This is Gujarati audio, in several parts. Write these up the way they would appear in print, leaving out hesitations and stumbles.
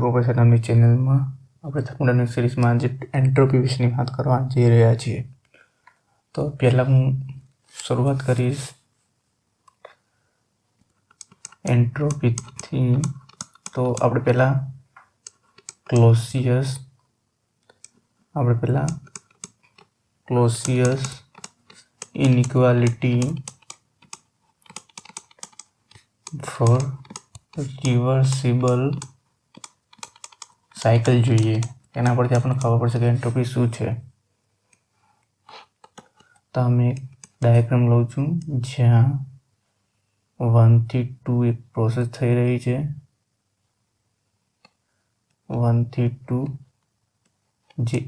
પ્રોફેસર નામની ચેનલમાં આપણે થર્મોડાયનેમિક સિરીઝમાં જે એન્ટ્રોપી વિશેની વાત કરવા જઈ રહ્યા છીએ. તો પહેલાં હું શરૂઆત કરીશ એન્ટ્રોપીથી. તો આપણે પહેલાં ક્લોસિયસ ઇનઇક્વાલિટી ફોર રિવર્સિબલ સાયકલ જોઈએ. એના પરથી આપણને ખબર પડશે કે એન્ટ્રોપી શું છે. તો અમે ડાયાગ્રામ લઉં છું જ્યાં 1 થી 2 એક પ્રોસેસ થઈ રહી છે. 1 થી 2 જે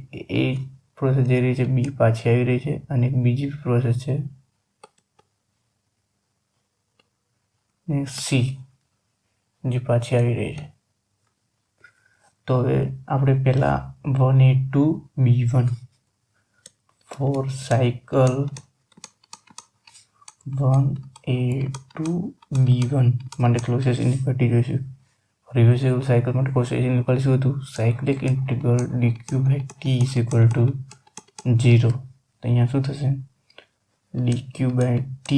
એ પ્રોસેસ જઈ રહી છે, બી પાછી આવી રહી છે, અને એક બીજી પ્રોસેસ છે સી જે પાછી આવી રહી છે. તો હવે આપણે પહેલાં 1A2 B1 four cycle 1A2 B1 માટે ક્લોસિયસ ઇનઇક્વાલિટી જોઈશું. રિવર્સિબલ સાયકલ માટે ક્લોસિયસ ઇનઇક્વાલિટી શું હતું? Cyclic integral dq/t is equal two 0. તો અહીંયા શું થશે? dq/t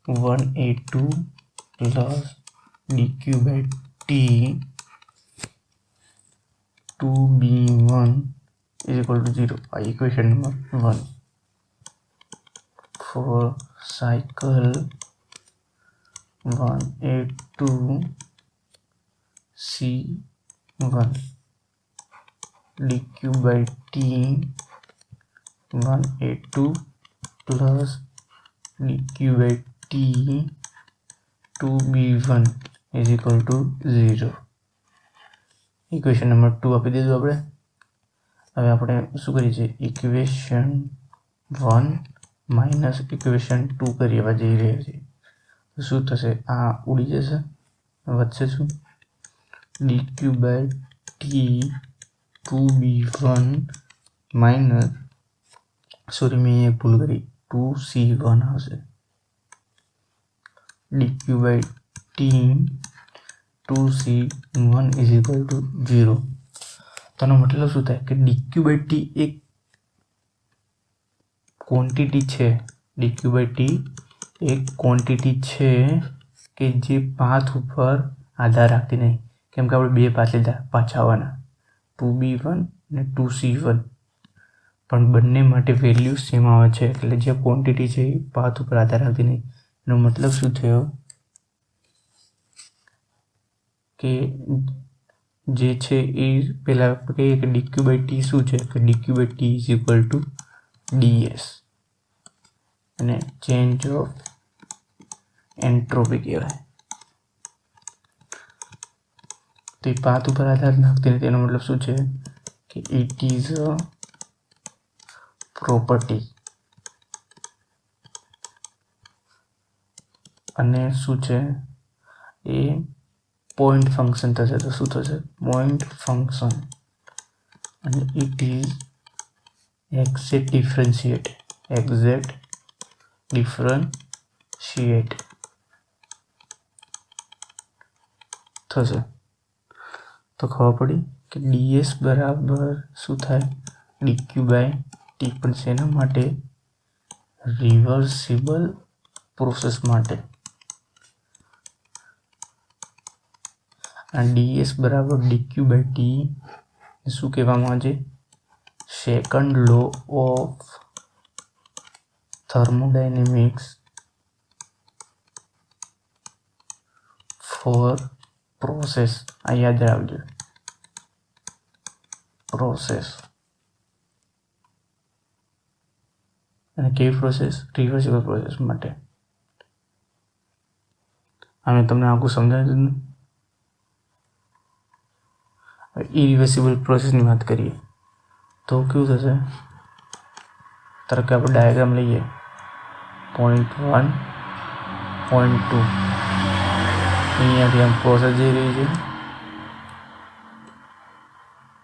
1A2 plus dq/t 2B1 is equal to 0. Equation number 1 for cycle 1A2 C1 dq/t 1A2 plus dq/t 2B1 is equal to 0. Equation number 2 આપી દીધું આપણે. હવે આપણે શું કરીએ છીએ? ઇક્વેશન 1 માઇનસ ઇક્વેશન 2 કરવા જઈ રહ્યા છીએ. તો શું થશે? આ ઉડી જશે, વધશે શું? dq/t 2B1 માઇનસ મેં એક ભૂલ કરી, 2C1 આવશે. dq/t 2C1 is equal to 0. તેનો મતલબ શું થાય કે dq/t એક ક્વોન્ટિટી છે. dq/t એક ક્વોન્ટિટી છે કે જે પાથ ઉપર આધાર રાખતી નહીં. કેમ કે આપણે બે પાથ લીધા પાછા આવવાના, 2B1 અને 2C1, પણ બંને માટે વેલ્યુ સેમ આવે છે. એટલે જે ક્વોન્ટિટી છે એ પાથ ઉપર આધાર રાખતી નહીં. એનો મતલબ શું થયો કે જે છે એ પહેલાં કહીએ કે dq/t શું છે? કે dq/t is equal two ds, અને ચેન્જ ઓફ એન્ટ્રોપી કહેવાય. તો એ પાથ ઉપર આધાર નાખતી નથી. એનો મતલબ શું છે કે ઇટ ઇઝ અ પ્રોપર્ટી. અને શું છે એ પોઈન્ટ ફંક્શન થશે. તો શું થશે? Point function. અને ઇટ ઇઝ એક્ઝેક્ટ ડિફરન્શિએટ થશે. તો ખબર પડી કે ds બરાબર શું થાય? dq/t. પણ શેના માટે? રિવર્સિબલ પ્રોસેસ માટે. અને ds બરાબર dq/t શું કહેવામાં આવે છે? Second law of thermodynamics for process. આ યાદ રાખજો, પ્રોસેસ. અને કેવી પ્રોસેસ? રિવર્સિબલ પ્રોસેસ માટે. અમે તમને આખું સમજાવી દીધું. ઇરિવર્સિબલ પ્રોસેસની વાત કરીએ તો કેવું થશે? ધારો કે આપણે ડાયાગ્રામ લઈએ, પોઈન્ટ 1 પોઈન્ટ 2, અહીંયાથી આમ પ્રોસેસ જઈ રહી છે,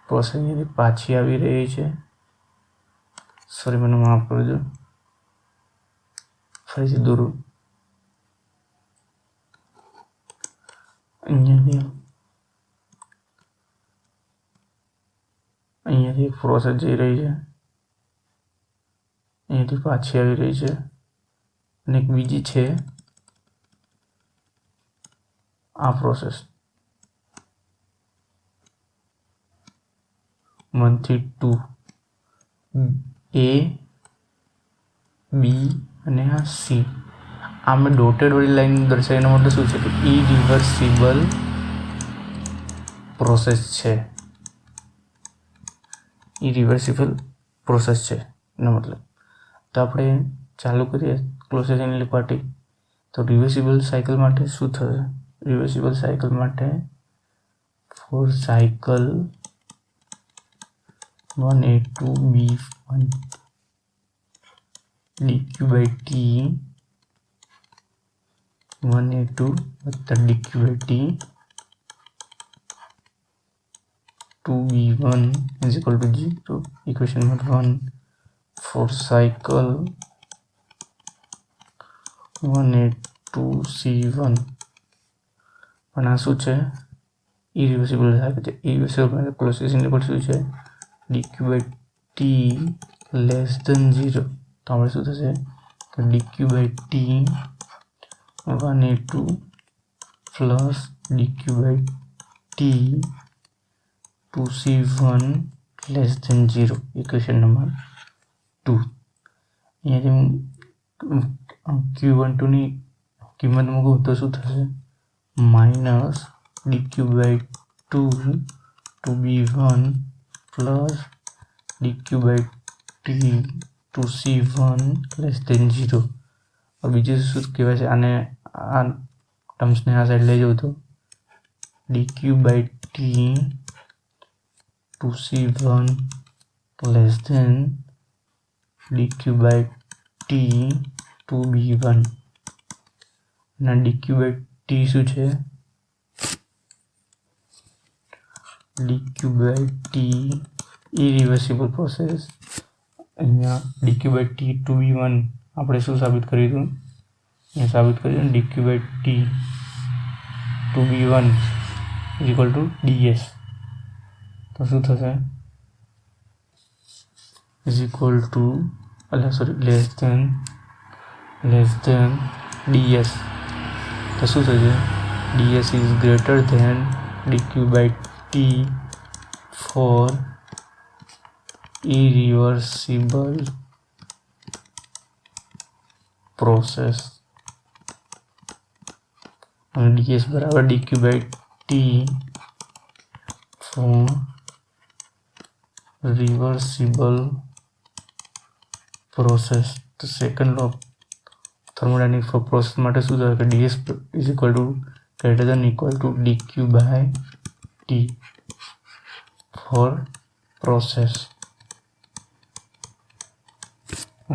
પ્રોસેસ અહીંયાથી પાછી આવી રહી છે. સોરી, મને માફ કરજો, ફરીથી દોરું. અહીંયા અહીંયાથી એક પ્રોસેસ જઈ રહી છે, અહીંયાથી પાછી આવી રહી છે, અને એક બીજી છે આ પ્રોસેસ 1 થી 2 A B અને આ C. આ મેં ડોટેડ વાળી લાઈન દર્શાવીનો મતલબ શું છે કે ઇરિવર્સિબલ પ્રોસેસ છે, ઇરિવર્સિબલ પ્રોસેસ છે એનો મતલબ. તો આપણે ચાલુ કરીએ ક્લોઝેશન ઇનઇક્વાલિટી. તો રિવર્સિબલ સાયકલ માટે શું થશે? રિવર્સિબલ સાયકલ માટે for cycle 1A2B1 dq/t 1A2 વત્તા dq/t 2B1 is equal to 0. Equation number 1 for cycle 1A2C1. પણ આ શું છે? ઇરિવર્સિબલ સાયકલ છે. ઇરિવર્સિબલ ક્લોઝેશન ઇનઇક્વાલિટી શું છે? dq/t less than 0. તો આપણે શું થશે કે dq/t 1A2 plus dq/t 2C1 less than 0. Equation number 2. અહીંયાથી Q12 ની કિંમત મૂકું તો શું થશે? Minus dq/2 2B1 plus dq/t 2C1 less than 0. બીજું શું કહેવાય છે આને? આ ટર્મ્સને આ સાઈડ લઈ જાઉં તો dq/t 2C1 less than dq/t 2B1. ના dq/t શું છે? dq/t irreversible process. અહીંયા dq/t 2B1 આપણે શું સાબિત કર્યું હતું? અહીંયા સાબિત કર્યું dq/t 2B1 is equal two ds. તો શું થશે? Is equal to less than ds. તો શું થશે? ds is greater than dq/t for irreversible process. અને ds બરાબર dq/t ફોર reversible process. તો સેકન્ડ લો થર્મોડાયનેમિક પ્રોસેસ માટે શું થશે કે ds is equal to greater than equal to dq/t for process.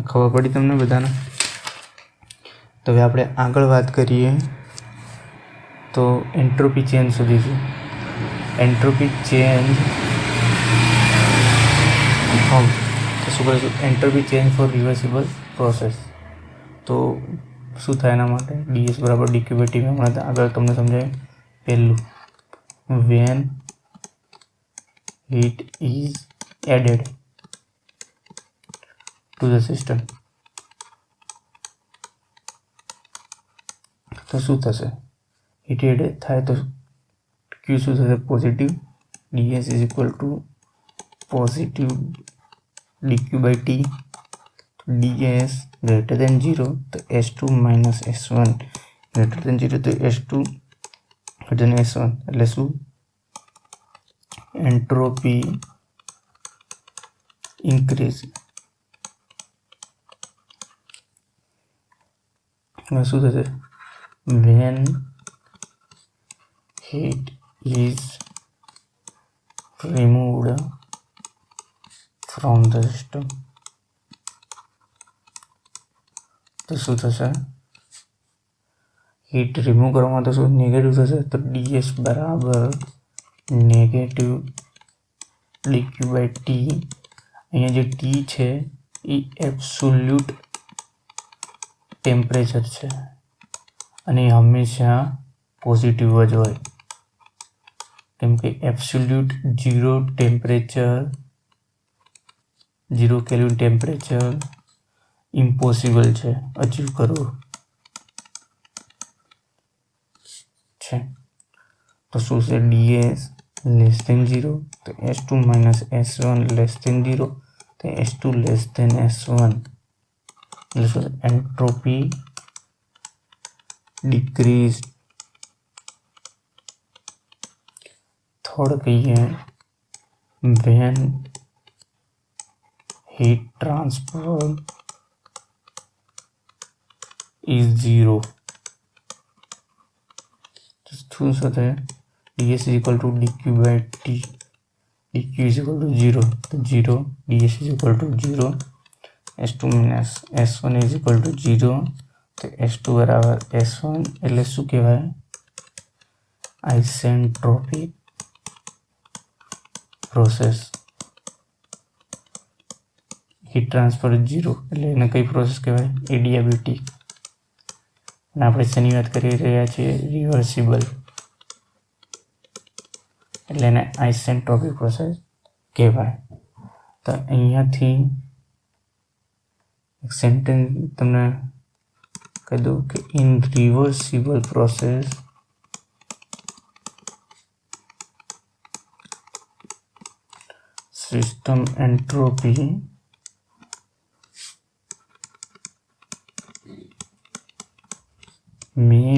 ખબર પડી તમને બધાને? તો હવે આપણે આગળ વાત કરીએ તો એન્ટ્રોપી ચેન્જ શોધીશું. એન્ટ્રોપી ચેન્જ તો શું કરીશું? Entropy change for reversible process. તો શું થાય એના માટે? ds બરાબર dq/t. હમણાં આગળ તમને સમજાય. પહેલું, van heat is added to the system. તો શું થશે? હીટ એડ થાય તો Q શું થશે? Positive. ds is equal two positive dq/t. ds greater than 0 તો s2 minus s1 greater than 0 તો s2 ગ્રેટર દેન s1 એટલે શું? Entropy increase. શું થશે? When heat is removed from the system. તો શું થશે? હીટ રિમૂવ કરવામાં તો શું નેગેટિવ થશે? તો ds બરાબર નેગેટિવ dq/t. અહીંયા જે t છે એ એબ્સોલ્યુટ ટેમ્પરેચર છે અને હંમેશા પોઝિટિવ જ હોય, કેમ કે absolute 0 temperature 0 kelvin temperature impossible છે અચીવ કરવું છે. તો શું છે ds લેસ દેન 0, તો s2 minus s1 less than 0, તો s2 લેસ દેન s1 એટલે શું એન્ટ્રોપી ડિક્રીઝ. થર્ડ કહીએ when heat transfer is 0. શું થશે ds is equal to dq by t, dq is equal to 0, તો 0 ds is equal to 0, s2 minus s1 is equal to 0, તો s2 બરાબર s1 એટલે શું કહેવાય આઇસેન્ટ્રોપિક પ્રોસેસ. હીટ ટ્રાન્સફર 0 એટલે એને કઈ પ્રોસેસ કહેવાય એડિયાબેટિક. અને આપણે શેની વાત કરી રહ્યા છીએ રિવર્સિબલ એટલે એને આઇસેન્ટ્રોપિક પ્રોસેસ કહેવાય. તો અહીંયાથી એક સેન્ટેન્સ તમને કહી દઉં કે in reversible process system entropy may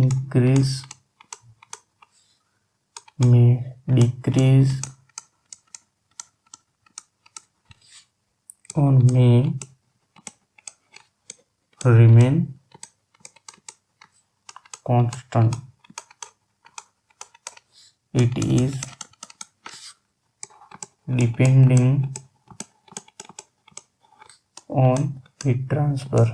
increase, may decrease, or may remain constant. It is depending on heat transfer.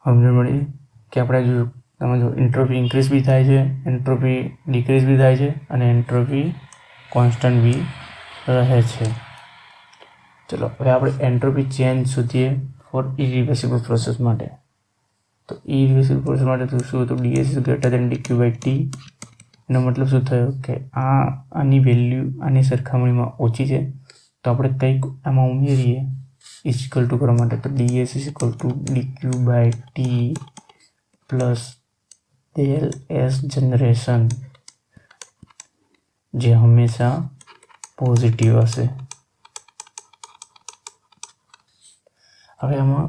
સમજણ મળી કે આપણે જો તમે જો એન્ટ્રોપી ઇન્ક્રીઝ બી થાય છે, એન્ટ્રોપી ડિક્રીઝ બી થાય છે અને એન્ટ્રોપી કોન્સ્ટન્ટ બી રહે છે. ચલો હવે આપણે એન્ટ્રોપી ચેન્જ શોધીએ ફોર ઇરિવર્સિબલ પ્રોસેસ માટે. તો ઇરિવર્સિબલ પ્રોસેસ માટે તો શું હતું ds is greater than dq by t. એનો મતલબ શું થયો કે આની વેલ્યુ આની સરખામણીમાં ઓછી છે તો આપણે કંઈક આમાં ઉમેરીએ ઇઝ ઇક્વલ ટુ કરવા માટે. તો ds is equal to dq by t plus del s generation જે હંમેશા પોઝિટિવ હશે. હવે આમાં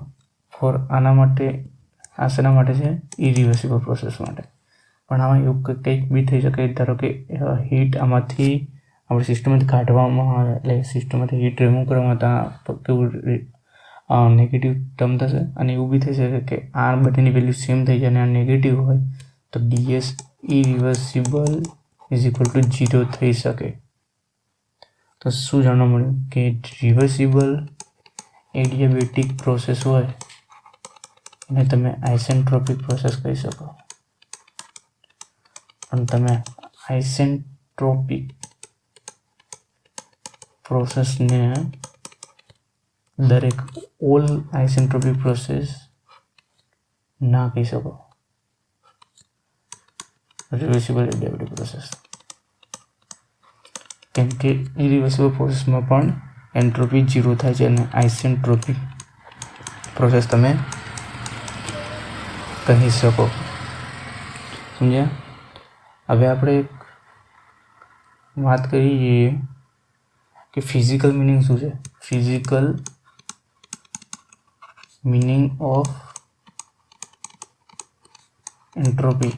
ફોર આના માટે આ શેના માટે છે ઇરિવર્સિબલ પ્રોસેસ માટે. પણ આમાં એવું કંઈક બી થઈ શકે. ધારો કે હીટ આમાંથી આપણી સિસ્ટમમાંથી કાઢવામાં આવે એટલે સિસ્ટમમાંથી હીટ રિમૂવ કરવામાં કેવું નેગેટિવ ટર્મ થશે. અને એવું બી થઈ શકે કે આ બધાની વેલ્યુ સેમ થઈ જાય અને આ નેગેટિવ હોય તો ds irreversible is equal two 0 થઈ શકે. તો શું જાણવા મળ્યું કે રિવર્સિબલ એડિયાબેટિક પ્રોસેસ હોય એને તમે આઇસેન્ટ્રોપિક પ્રોસેસ કહી શકો. પણ તમે આઇસેન્ટ્રોપિક પ્રોસેસને દરેક ઓલ આઇસેન્ટ્રોપિક પ્રોસેસ ના કહી શકો રિવર્સિબલ એડિયાબેટિક પ્રોસેસ. કેમ કે ઇરિવર્સિબલ પ્રોસેસમાં પણ એન્ટ્રોપી 0 થાય છે અને આઇસેન્ટ્રોપિક પ્રોસેસ તમે કહી શકો. સમજ્યા? હવે આપણે એક વાત કરીએ કે ફિઝિકલ મિનિંગ શું છે. Physical meaning of entropy.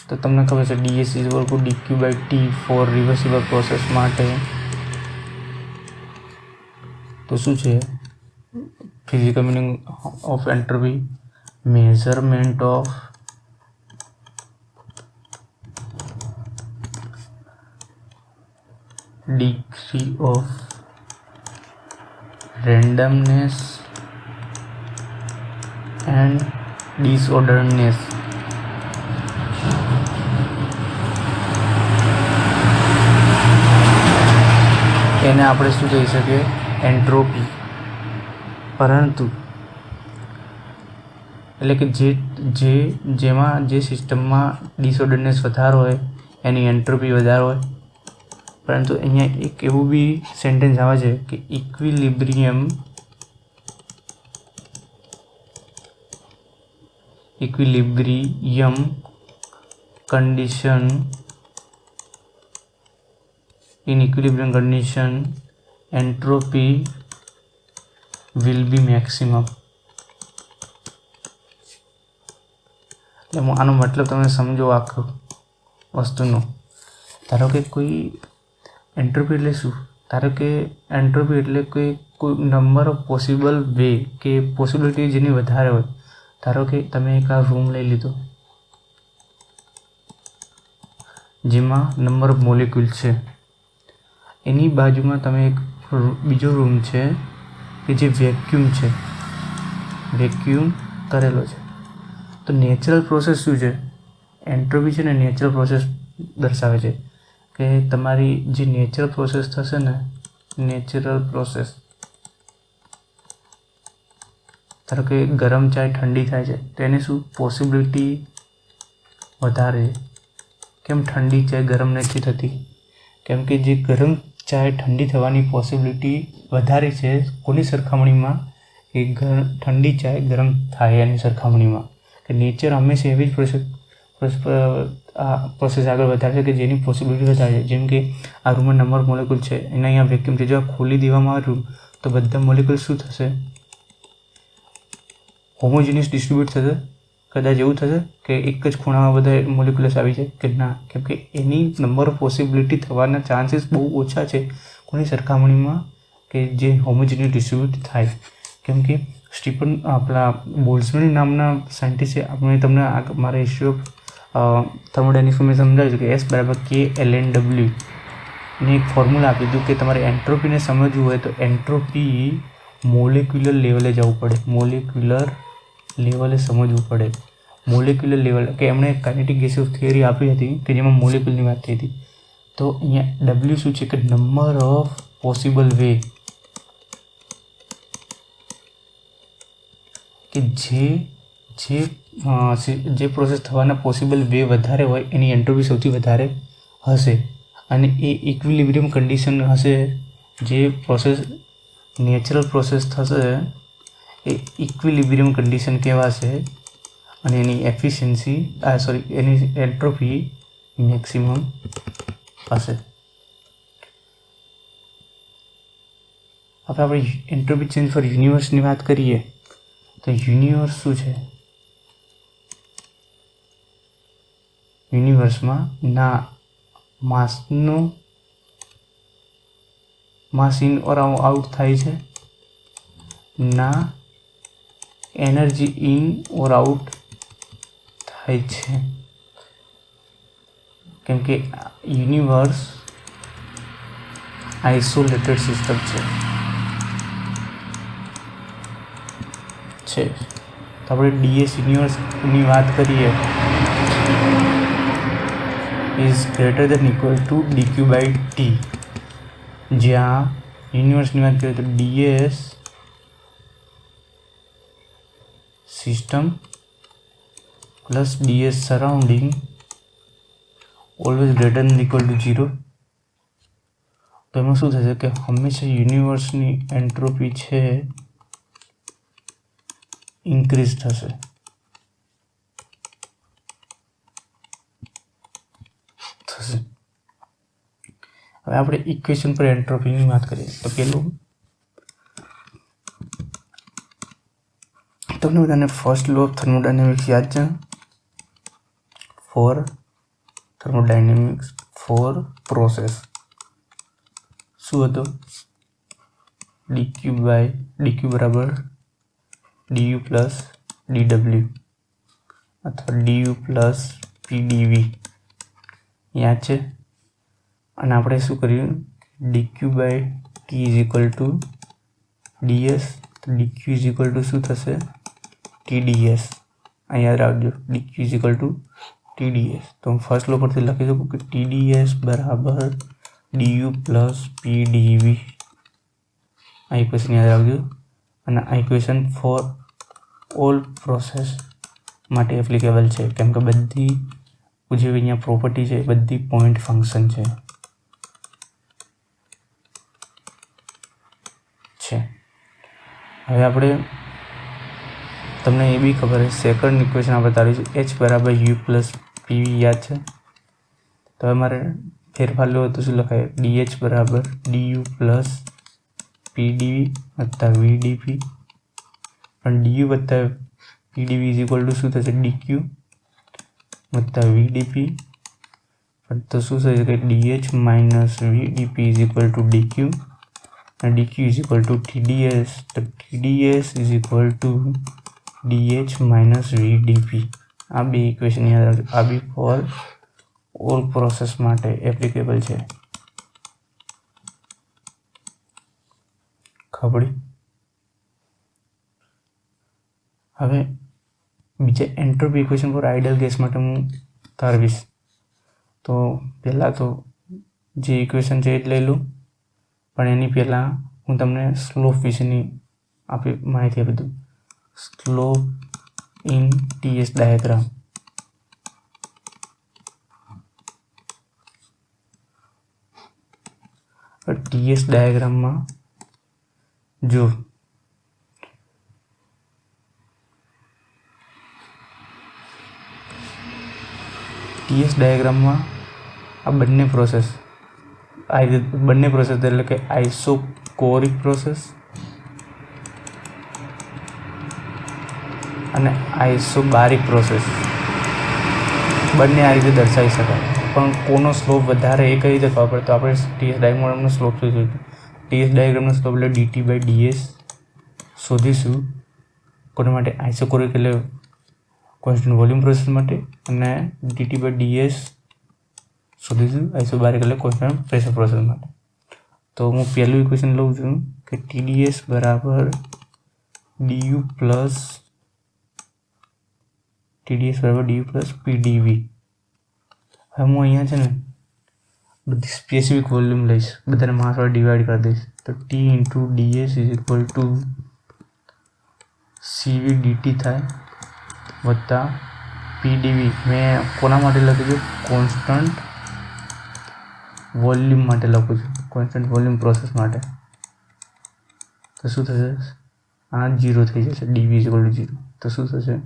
તો તમને ખબર છે ds is equal to dq by t for reversible process માટે. તો શું છે physical meaning of entropy? Measurement of degree of randomness and disorderedness. એને આપણે શું કહી શકીએ એન્ટ્રોપી. પરંતુ એટલે કે જેમાં જે સિસ્ટમમાં ડિસઓર્ડરનેસ વધારે હોય એની એન્ટ્રોપી વધારે હોય. પરંતુ અહીંયા એક એવું બી સેન્ટેન્સ આવે છે કે equilibrium condition in equilibrium condition entropy will be maximum. એટલે આનો મતલબ તમે સમજો આખું વસ્તુનો. ધારો કે કોઈ એન્ટ્રોપી એટલે શું? ધારો કે એન્ટ્રોપી એટલે કોઈ નંબર ઓફ પોસિબલ વે કે પોસિબિલિટી જેની વધારે હોય. ધારો કે તમે એક આ રૂમ લઈ લીધો જેમાં નંબર ઓફ મોલિક્યુલ છે, એની બાજુમાં તમે એક બીજો રૂમ છે કે જે વેક્યુમ છે, વેક્યુમ કરેલો છે. તો નેચરલ પ્રોસેસ શું છે? એન્ટ્રોપી છે ને નેચરલ પ્રોસેસ દર્શાવે છે કે તમારી જે નેચરલ પ્રોસેસ થશે ને, નેચરલ પ્રોસેસ ધારો કે ગરમ ચાય ઠંડી થાય છે તો એને શું પોસિબિલિટી વધારે. કેમ ઠંડી ચાય ગરમ નથી થતી? કેમ કે જે ગરમ ચાય ઠંડી થવાની પોસિબિલિટી વધારે છે કોની સરખામણીમાં? કે ઠંડી ચાય ગરમ થાય એની સરખામણીમાં. કે નેચર હંમેશા એવી જ પ્રોસેસ આગળ વધારે છે કે જેની પોસિબિલિટી વધારે છે. જેમ કે આ રૂમમાં નંબર મોલેક્યુલ છે, એના અહીંયા વેક્યુમ છે. જો આ ખોલી દેવામાં આવ્યું તો બધા મોલેક્યુલ શું થશે? હોમોજીનિયસ ડિસ્ટ્રીબ્યુટ થશે. કદાચ એવું થશે કે એક જ ખૂણામાં બધા મોલિક્યુલ્સ આવી જાય કે ના, કેમ કે એની નંબર ઓફ પોસિબિલિટી થવાના ચાન્સીસ બહુ ઓછા છે કોની સરખામણીમાં? કે જે હોમોજીનિયસ ડિસ્ટ્રીબ્યુટ થાય. કેમ કે સ્ટીફન આપણા બોલ્ટ્ઝમેન નામના સાયન્ટિસ્ટે તમને મારા હિસ્ટ્રી ઓફ થર્મોડાયનેમિક્સમાં સમજાવ્યું કે S = K/Ln/W ને એક ફોર્મ્યુલા આપી દીધું કે તમારે એન્ટ્રોપીને સમજવું હોય તો એન્ટ્રોપી મોલેક્યુલર લેવલે જવું પડે, મોલેક્યુલર લેવલે સમજવું પડે. મોલેક્યુલર લેવલ કે એમણે કાઇનેટિક ગેસ ઓફ થિયરી આપી હતી કે જેમાં મોલેક્યુલની વાત થઈ હતી. તો અહીંયા W શું છે? કે નંબર ઓફ પોસિબલ વે, કે જે પ્રોસેસ થવાના પોસિબલ વે વધારે હોય એની એન્ટ્રોપી સૌથી વધારે હશે. અને એ ઇક્વિલિબ્રિયમ કન્ડિશન હશે. જે પ્રોસેસ નેચરલ પ્રોસેસ થશે એ ઇક્વિલિબ્રિયમ કન્ડિશન કહેવાશે અને એની એફિશિયન્સી એની એન્ટ્રોપી મેક્સિમમ હશે. હવે આપણે એન્ટ્રોપી ચેન્જ ફોર યુનિવર્સની વાત કરીએ તો યુનિવર્સ શું છે? યુનિવર્સમાં ના માસનું માસ ઇન ઓર આઉટ થાય છે, ના એનર્જી ઇન ઓર આઉટ થાય છે. કેમ કે યુનિવર્સ આઇસોલેટેડ સિસ્ટમ છે. તો આપણે DS યુનિવર્સની વાત કરીએ is greater than equal to dq/t. જ્યાં યુનિવર્સની વાત કરીએ તો DS system plus DS surrounding always greater than equal to 0. તો એમાં શું થશે કે હંમેશા યુનિવર્સની એન્ટ્રોપી છે ઇન્ક્રીઝ થશે. હવે આપણે ઇક્વેશન પર એન્ટ્રોપીની વાત કરીએ તો પેલું તમને બધાને ફર્સ્ટ લો ઓફ થર્મોડાયનેમિક્સ યાદ છે? ફોર થર્મોડાયનેમિક્સ ફોર પ્રોસેસ શું હતો? dq બરાબર du પ્લસ dw અથવા du પ્લસ pdv યાદ છે? અને આપણે શું કર્યું? dq/t is equal two ds. તો dq ઇઝ ઇક્વલ ટુ શું થશે? tds. આ યાદ રાખજો, dq is equal two tds. તો હું ફર્સ્ટ લો પરથી લખી શકું કે tds બરાબર du પ્લસ pdv. આ ઇક્વેશન યાદ રાખજો. અને આ ઇક્વેશન ફોર ઓલ પ્રોસેસ માટે એપ્લિકેબલ છે, કેમ કે બધી જે અહીંયા પ્રોપર્ટી છે બધી પોઈન્ટ ફંક્શન છે. હવે આપણે તમને એ બી ખબર છે સેકન્ડ ઇક્વેશન આપણે તારીશું h બરાબર u પ્લસ પીવી યાદ છે. તો હવે મારે ફેરફાર લેવો તો શું લખાય dh બરાબર du પ્લસ pdv વત્તા vdp, પણ du વત્તા pdv ઇઝ ઇક્વલ ટુ શું થશે dq વત્તા vdp, તો શું થશે કે dh minus vdp is equal to dq and dq is equal to tds, તો tds is equal to dh minus vdp. આ બે ઇક્વેશન યાદ રાખજો, આ બી ફોર ઓલ પ્રોસેસ માટે એપ્લિકેબલ છે. ખબર? હવે બીજા entropy equation for ideal gas માટે હું તારવીશ. તો પહેલાં તો જે ઇક્વેશન છે એ જ લઈ લઉં, પણ એની પહેલાં હું તમને સ્લોપ વિશેની માહિતી આપી દઉં. Slope in TS diagram. TS ડાયાગ્રામમાં જો ટીએસ ડાયાગ્રામમાં આ બંને પ્રોસેસ એટલે કે આઇસોકોરિક પ્રોસેસ અને આઇસોબારિક પ્રોસેસ બંને આ રીતે દર્શાવી શકાય. પણ કોનો સ્લોપ વધારે એ કઈ રીતે ખબર પડે? તો આપણે ટીએસ ડાયાગ્રામનો સ્લોપ શોધીશું. ટીએસ ડાયાગ્રામનો સ્લોપ એટલે ડીટી બાય ડીએસ શોધીશું. કોના માટે? આઇસોકોરિક એટલે કોન્સ્ટન્ટ વોલ્યુમ પ્રોસેસ માટે, અને ડીટી બાય ડીએસ શોધીશું આઇસોબારિક એટલે કોન્સ્ટન્ટ પ્રેશર પ્રોસેસ માટે. તો હું પહેલું ઇક્વેશન લઉં છું કે TDS બરાબર DU પ્લસ PDV. હવે હું અહીંયા છે ને બધી સ્પેસિફિક વોલ્યુમ લઈશ, બધાને માસ વડે ડિવાઈડ કરી દઈશ. તો T into DS is equal two CV DT થાય વત્તા PDV. મેં કોના માટે લખ્યું છે? કોન્સ્ટન્ટ વોલ્યુમ માટે લખું છું, કોન્સ્ટન્ટ વોલ્યુમ પ્રોસેસ માટે. તો શું થશે? આ 0 થઈ જશે, dv ઇઝ ઇક્વલ ટુ 0. તો શું થશે?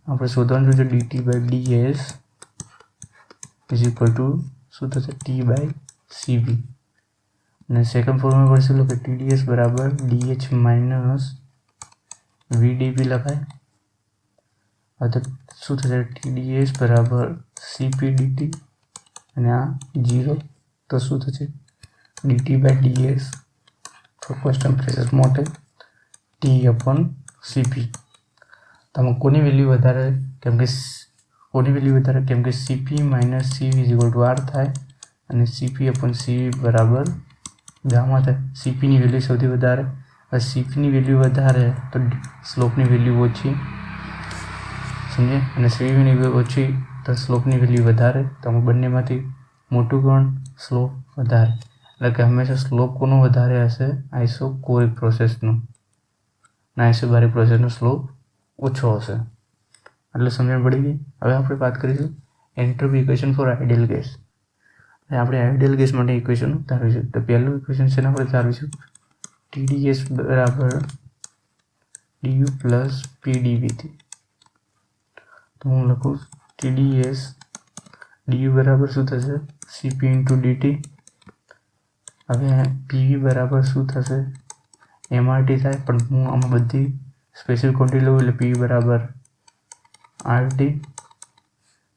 આપણે શોધવાનું છે dt by ds is equal to શું થશે? t by cv. અને સેકન્ડ ફોર્મમાં પડશે કે TDS બરાબર dh માઇનસ vdp લખાય. તો શું થશે? TDS બરાબર cp dt અને આ 0. તો શું થશે? dt by ds for constant pressure માટે t અપોન cp. તમે કોની વેલ્યુ વધારે? કેમ કે cp minus cv is equal to r થાય અને cp અપોન cv બરાબર ગામા થાય. cp ની વેલ્યુ સૌથી વધારે, cp ની વેલ્યુ વધારે તો સ્લોપની વેલ્યુ ઓછી, સમજે? અને cv ની વેલ્યુ ઓછી તો સ્લોપની વેલ્યુ વધારે. તો બંનેમાંથી મોટું કોણ? સ્લોપ વધારે. એટલે કે હંમેશા સ્લોપ કોનો વધારે હશે? આઇસોકોરિક પ્રોસેસનો, અને આઇસોબારિક પ્રોસેસનો સ્લોપ ઓછો હશે. એટલે સમજણ પડી ગઈ. હવે આપણે વાત કરીશું entropy equation for ideal gas. આપણે આઇડિયલ ગેસ માટે ઇક્વેશન તારવીશું. તો પહેલું ઇક્વેશન છે ને આપણે તારવીશું TDS બરાબર DU પ્લસ PDV થી. તો હું લખું TDS DU બરાબર શું થશે? CP into DT. હવે PV બરાબર શું થશે? MRT થાય, પણ હું આમાં બધી સ્પેશિયલ ક્વોન્ટિટી લઉં એટલે PV બરાબર RT.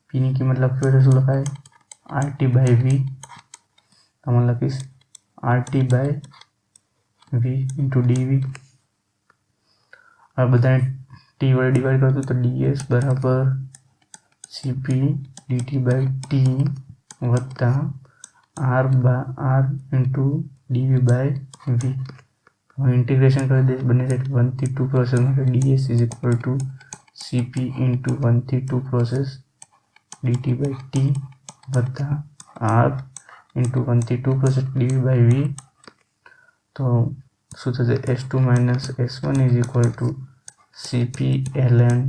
પીની કિંમત લખવી હોય તો શું લખાય? RT by V. આમાં લખીશ RT by V into DV. આ બધાને T વડે ડિવાઈડ કરતું તો DS બરાબર CP DT બાય T વત્તા R into DV by V. Integration કરી દઈશ બંને સાઈડ 1 થી 2 પ્રોસેસ માટે. DS is equal to CP into 1 થી 2 પ્રોસેસ DT બાય T વત્તા R ઇન્ટુ 1 થી 2 પ્રોસેસ DV બાય V. તો શું થશે? S2 minus S1 is equal to CP ln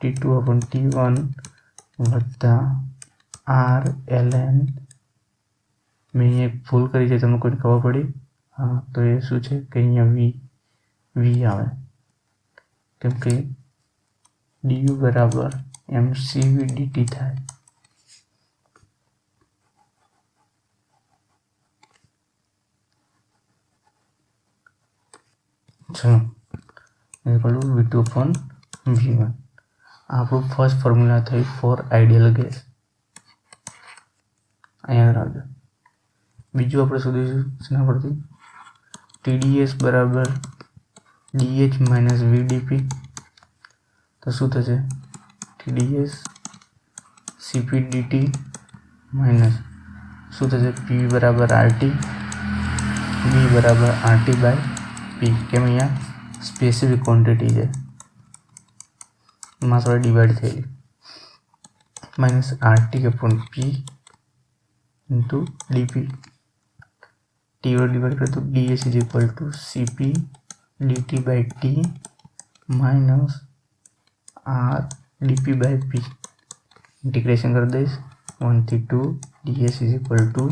T2/T1 વત્તા R ln મેં અહીંયા એક ભૂલ કરી છે, તમને કોઈને ખબર પડી? હા, તો એ શું છે કે અહીંયા V આવે, કેમ કે du બરાબર mCV dt થાય. ચલો V2/V1 આપણું ફર્સ્ટ ફોર્મ્યુલા થઈ ફોર આઈડિયલ ગેસ. અહીંયા રાખજો. બીજું આપણે શોધીશું શેના પરથી? TdS બરાબર dH માઇનસ VdP. તો શું થશે? TdS Cp dt માઇનસ શું થશે? P બરાબર RT, B બરાબર RT બાય P. કેમ? અહીંયા સ્પેસિફિક ક્વોન્ટિટી છે, માસ વડે ડિવાઈડ થયેલી, minus RT/P into dP. T વડે ડિવાઈડ કરે તો ds is equal to Cp dt by T minus R dP by P. Integration કરી દઈશ 1 થી 2 ds is equal to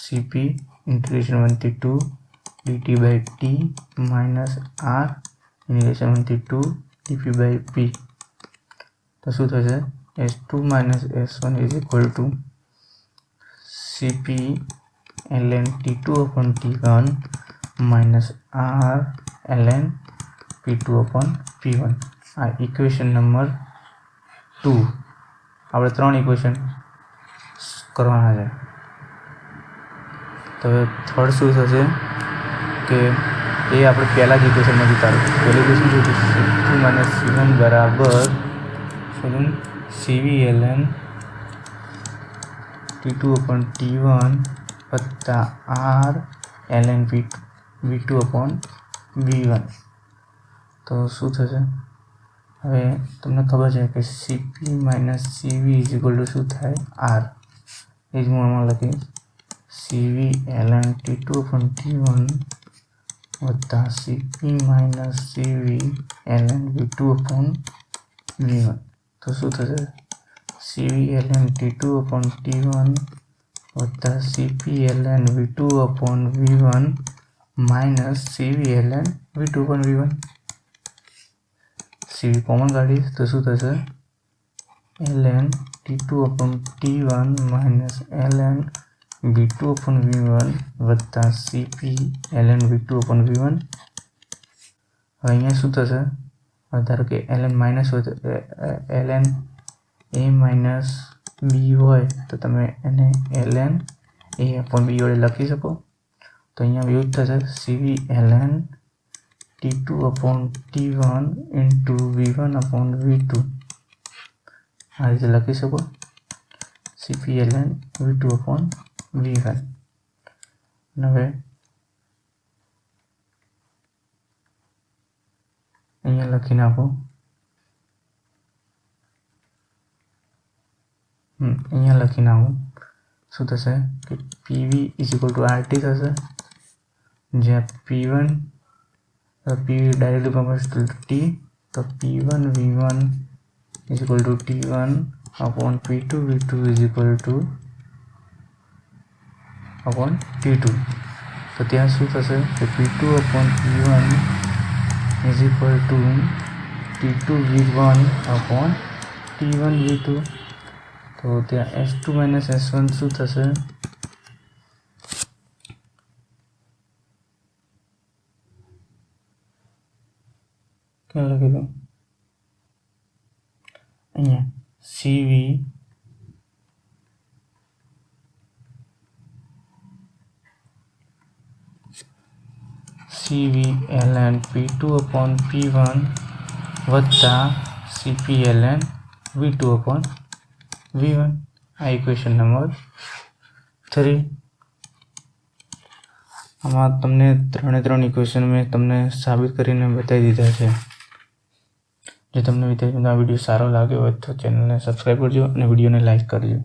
Cp integration 1 થી 2 dt by T minus R integration 1 થી 2 dP બાય P. તો શું થશે? S2 minus S1 is equal to Cp ln T2/T1 minus R ln P2/P1. આ ઇક્વેશન નંબર 2. આપણે 3 ઇક્વેશન કરવાના છે. તો હવે થર્ડ શું થશે કે એ આપણે પહેલા જ ઇક્વેશનમાંથી કાઢ્યું. પહેલી ઇક્વેશન શું છે? C2 માઇનસ C1 બરાબર Cv ln T2/T1 વત્તા R ln V2/V1. તો શું થશે? હવે તમને ખબર છે કે Cp minus Cv is equal to શું થાય? R. એ જ હું આમાં લખીશ Cv ln T2/T1 વત્તા Cp minus Cv ln V2/V1. તો શું થશે? Cv ln T2/T1 વત્તા Cp ln V2/V1 minus Cv ln V2/V1. Cv common કાઢીશ તો શું થશે? ln T2/T1 minus ln V2/V1 વત્તા Cp ln V2/V1. હવે અહીંયા શું થશે? ધારો કે ln માઇનસ હોય તો ln a માઇનસ b હોય તો તમે એને ln a/b વડે લખી શકો. તો અહીંયા એવું જ થશે Cv ln T2/T1 into V1/V2. આ રીતે લખી શકો Cp ln V2/V1. હવે અહીંયા લખી નાખો. અહીંયા લખી નાખો શું થશે કે PV is equal two RT થશે, જ્યાં P1 P directly proportional two T. તો P1V1 is equal two T1 upon P2V2 is equal two upon T2. તો ત્યાં શું થશે કે P2/P1 is equal two T2V1 upon T1V2. તો ત્યાં S2 માઇનસ S1 શું થશે? ક્યાં લખી દઉં? અહીંયા Cv ln P2/P1 વત્તા Cp ln V2/V1. આ ઇક્વેશન નંબર 3. આમાં તમને 3 ઇક્વેશન મેં તમને સાબિત કરીને બતાવી દીધા છે. જો તમને વિદ્યાર્થીઓનો આ વિડીયો સારો લાગ્યો હોય તો ચેનલને સબસ્ક્રાઈબ કરજો અને વિડીયોને લાઈક કરજો.